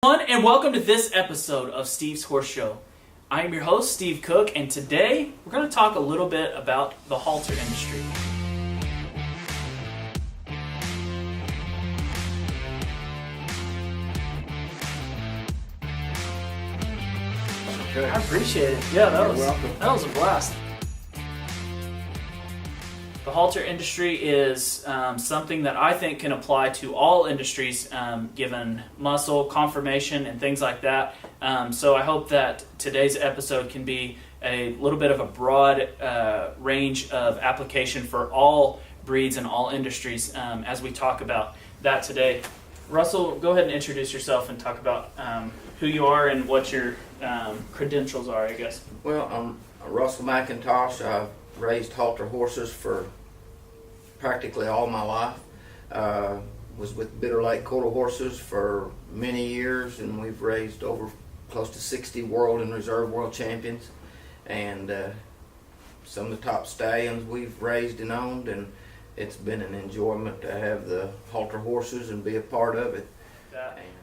And welcome to this episode of Steve's Horse Show. I am your host, Steve Cook, and today we're going to talk a little bit about the halter industry. Okay. I appreciate it. Yeah, You're welcome. that was a blast. The halter industry is something that I think can apply to all industries, given muscle, conformation, and things like that. So I hope that today's episode can be a little bit of a broad range of application for all breeds and all industries as we talk about that today. Russell, go ahead and introduce yourself and talk about who you are and what your credentials are, I guess. Well, I'm Russell McIntosh. I've raised halter horses for practically all my life. Was with Bitter Lake Quarter Horses for many years, and we've raised over close to 60 world and reserve world champions, and some of the top stallions we've raised and owned, and it's been an enjoyment to have the halter horses and be a part of it.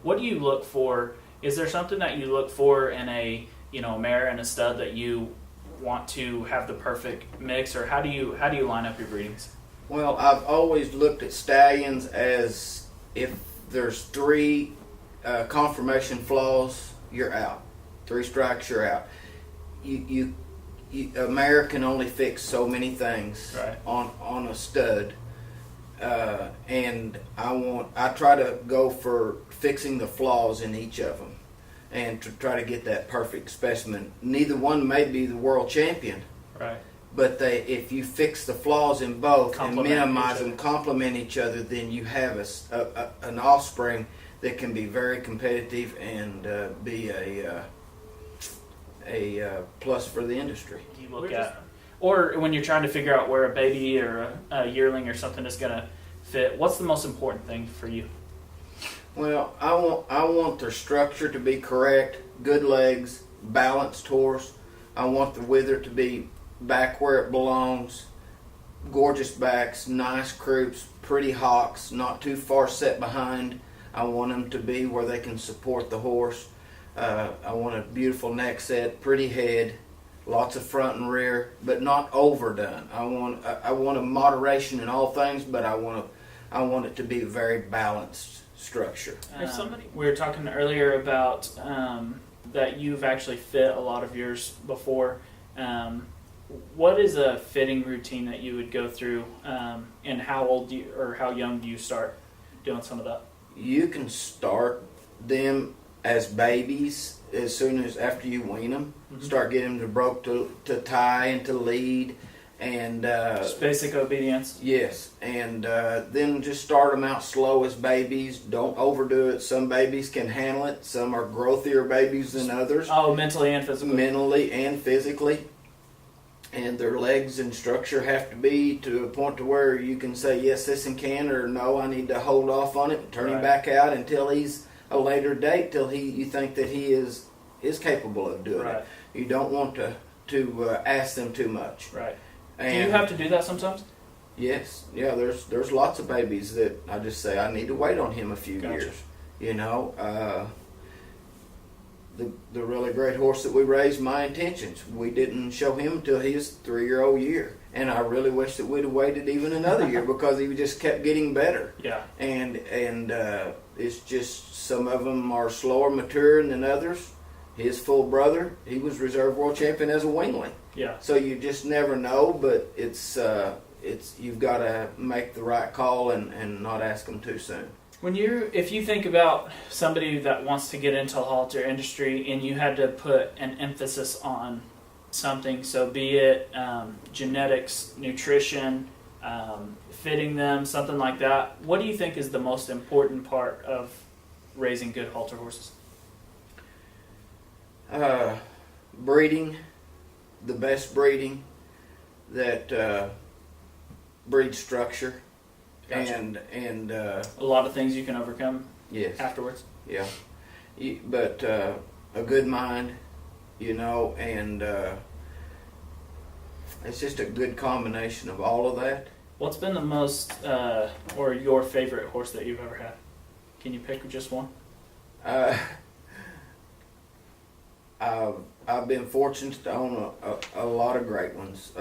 What do you look for? Is there something that you look for in a mare and a stud that you want to have the perfect mix, or how do you line up your breedings? Well, I've always looked at stallions as if there's three conformation flaws, you're out. 3 strikes, you're out. A mare can only fix so many things right. on a stud, and I try to go for fixing the flaws in each of them, and to try to get that perfect specimen. Neither one may be the world champion, right? But if you fix the flaws in both and minimize them, other. complement each other, then you have an offspring that can be very competitive and be a plus for the industry. You look at, or when you're trying to figure out where a baby or a yearling or something is going to fit, what's the most important thing for you? Well, I want their structure to be correct, good legs, balanced horse. I want the wither to be back where it belongs, gorgeous backs, nice croups, pretty hocks, not too far set behind. I want them to be where they can support the horse. I want a beautiful neck set, pretty head, lots of front and rear, but not overdone. I want a moderation in all things, but I want it to be a very balanced structure. We were talking earlier about that you've actually fit a lot of yours before. What is a fitting routine that you would go through, and how young do you start doing some of that? You can start them as babies as soon as after you wean them. Mm-hmm. Start getting them to broke to tie and to lead, and just basic obedience. Yes, and then just start them out slow as babies. Don't overdo it. Some babies can handle it. Some are growthier babies than others. Oh, mentally and physically. Mentally and physically. And their legs and structure have to be to a point to where you can say yes, this and can, or no, I need to hold off on it and turn him back out until he's a later date, till you think that he is capable of doing it. You don't want to ask them too much. Right. And do you have to do that sometimes? Yes. Yeah. There's lots of babies that I just say I need to wait on him a few years. The really great horse that we raised, My Intentions, we didn't show him until his 3-year-old year, and I really wish that we'd have waited even another year because he just kept getting better. Yeah. And it's just some of them are slower maturing than others. His full brother, he was reserve world champion as a wingling. Yeah. So you just never know, but it's you've got to make the right call and not ask them too soon. If you think about somebody that wants to get into the halter industry and you had to put an emphasis on something, so be it genetics, nutrition, fitting them, something like that, what do you think is the most important part of raising good halter horses? Breeding, the best breeding that breeds structure. Gotcha. And a lot of things you can overcome. Yes. Afterwards. Yeah, but a good mind, and it's just a good combination of all of that. What's been the most or your favorite horse that you've ever had? Can you pick just one? I've been fortunate to own a lot of great ones.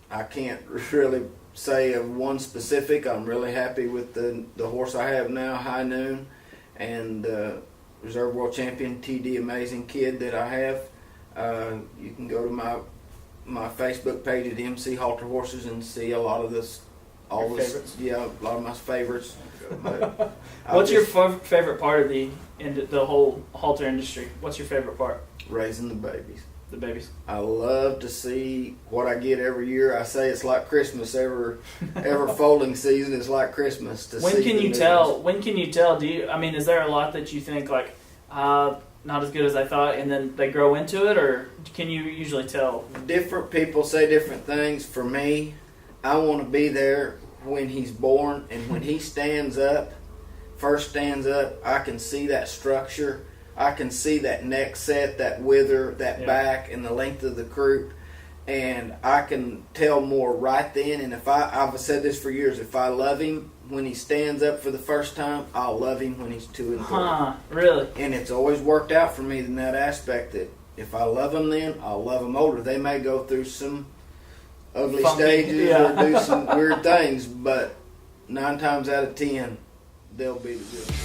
I can't really say of one specific. I'm really happy with the horse I have now, High Noon, and Reserve World Champion TD Amazing Kid that I have. You can go to my Facebook page at MC Halter Horses and see a lot of this. All this, favorites? Yeah, a lot of my favorites. But What's your favorite part of the whole halter industry? What's your favorite part? raising the babies? The babies. I love to see what I get every year. I say it's like Christmas. Every foaling season is like Christmas. When can you tell? When can you tell? Is there a lot that you think like, not as good as I thought, and then they grow into it, or can you usually tell? Different people say different things. For me, I want to be there when he's born, and when he first stands up, I can see that structure. I can see that neck set, that wither, that back, and the length of the croup, and I can tell more right then. And I've said this for years, if I love him when he stands up for the first time, I'll love him when he's 2 and 3. Really? And it's always worked out for me in that aspect that if I love them then, I'll love them older. They may go through some ugly stages or do some weird things, but 9 times out of 10, they'll be the good.